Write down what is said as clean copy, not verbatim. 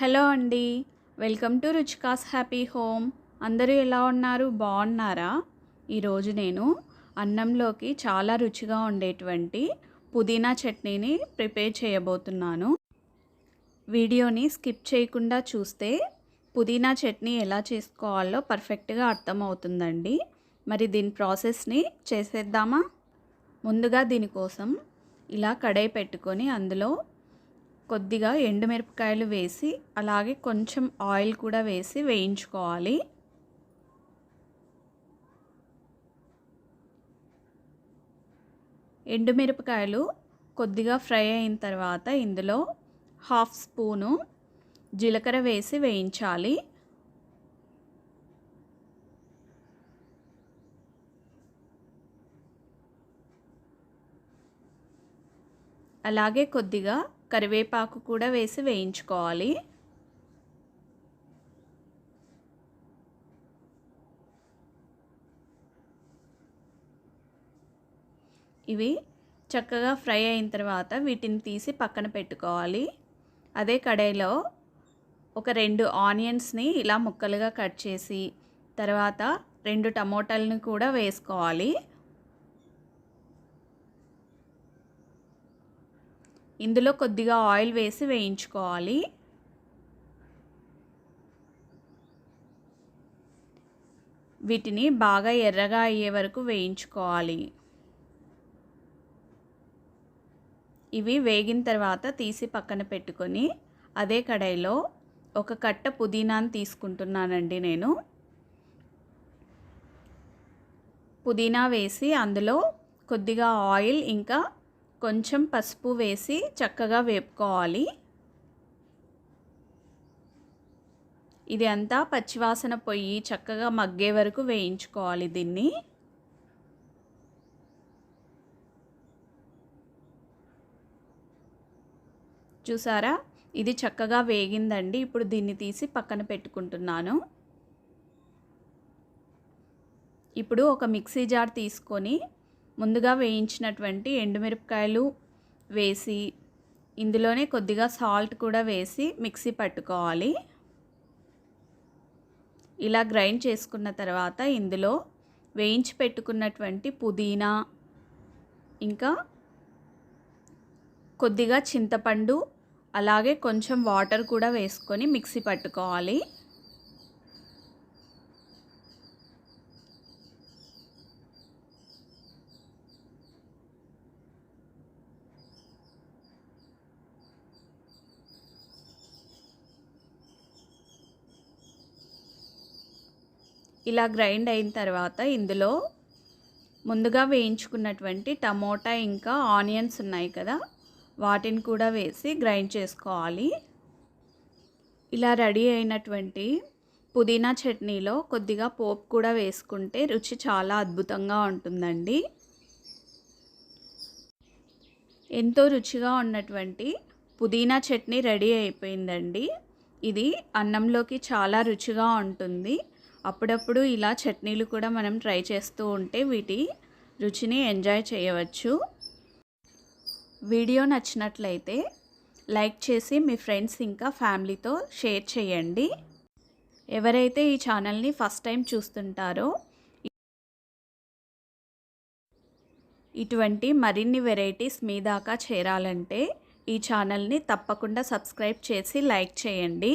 Hello అండి, welcome to రుచికాస్ happy home. అందరూ ఎలా ఉన్నారు? బాగున్నారా? ఈరోజు నేను అన్నంలోకి చాలా రుచిగా ఉండేటువంటి పుదీనా చట్నీని ప్రిపేర్ చేయబోతున్నాను. వీడియోని స్కిప్ చేయకుండా చూస్తే పుదీనా చట్నీ ఎలా చేసుకోవాలో పర్ఫెక్ట్గా అర్థమవుతుందండి. మరి దీని ప్రాసెస్ని చేసేద్దామా? ముందుగా దీనికోసం ఇలా కడాయి పెట్టుకొని అందులో కొద్దిగా ఎండుమిరపకాయలు వేసి అలాగే కొంచెం ఆయిల్ కూడా వేసి వేయించుకోవాలి. ఎండుమిరపకాయలు కొద్దిగా ఫ్రై అయిన తర్వాత ఇందులో 1/2 స్పూను జీలకర్ర వేసి వేయించాలి. అలాగే కొద్దిగా కరివేపాకు కూడా వేసి వేయించుకోవాలి. ఇవి చక్కగా ఫ్రై అయిన తర్వాత వీటిని తీసి పక్కన పెట్టుకోవాలి. అదే కడాయిలో ఒక 2 ఆనియన్స్ని ఇలా ముక్కలుగా కట్ చేసి తర్వాత 2 టమోటాలను కూడా వేసుకోవాలి. ఇందులో కొద్దిగా ఆయిల్ వేసి వేయించుకోవాలి. వీటిని బాగా ఎర్రగా అయ్యే వరకు వేయించుకోవాలి. ఇవి వేగిన తర్వాత తీసి పక్కన పెట్టుకొని అదే కడాయిలో ఒక కట్ట పుదీనాను తీసుకుంటున్నానండి నేను. పుదీనా వేసి అందులో కొద్దిగా ఆయిల్ ఇంకా కొంచెం పసుపు వేసి చక్కగా వేపుకోవాలి. ఇది అంతా పచ్చివాసన పోయి చక్కగా మగ్గే వరకు వేయించుకోవాలి దీన్ని. చూసారా, ఇది చక్కగా వేగిందండి. ఇప్పుడు దీన్ని తీసి పక్కన పెట్టుకుంటున్నాను. ఇప్పుడు ఒక మిక్సీ జార్ తీసుకొని ముందుగా వేయించినటువంటి ఎండుమిరపకాయలు వేసి ఇందులోనే కొద్దిగా సాల్ట్ కూడా వేసి మిక్సీ పట్టుకోవాలి. ఇలా గ్రైండ్ చేసుకున్న తర్వాత ఇందులో వేయించి పెట్టుకున్నటువంటి పుదీనా ఇంకా కొద్దిగా చింతపండు అలాగే కొంచెం వాటర్ కూడా వేసుకొని మిక్సీ పట్టుకోవాలి. ఇలా గ్రైండ్ అయిన తర్వాత ఇందులో ముందుగా వేయించుకున్నటువంటి టమోటా ఇంకా ఆనియన్స్ ఉన్నాయి కదా, వాటిని కూడా వేసి గ్రైండ్ చేసుకోవాలి. ఇలా రెడీ అయినటువంటి పుదీనా చట్నీలో కొద్దిగా పోపు కూడా వేసుకుంటే రుచి చాలా అద్భుతంగా ఉంటుందండి. ఎంతో రుచిగా ఉన్నటువంటి పుదీనా చట్నీ రెడీ అయిపోయిందండి. ఇది అన్నంలోకి చాలా రుచిగా ఉంటుంది. అప్పుడప్పుడు ఇలా చట్నీలు కూడా మనం ట్రై చేస్తూ ఉంటే వీటి రుచిని ఎంజాయ్ చేయవచ్చు. వీడియో నచ్చినట్లయితే లైక్ చేసి మీ ఫ్రెండ్స్ ఇంకా ఫ్యామిలీతో షేర్ చేయండి. ఎవరైతే ఈ ఛానల్ని ఫస్ట్ టైం చూస్తుంటారో ఇటువంటి మరిన్ని వెరైటీస్ మీ దాకా చేరాలంటే ఈ ఛానల్ని తప్పకుండా సబ్స్క్రైబ్ చేసి లైక్ చేయండి.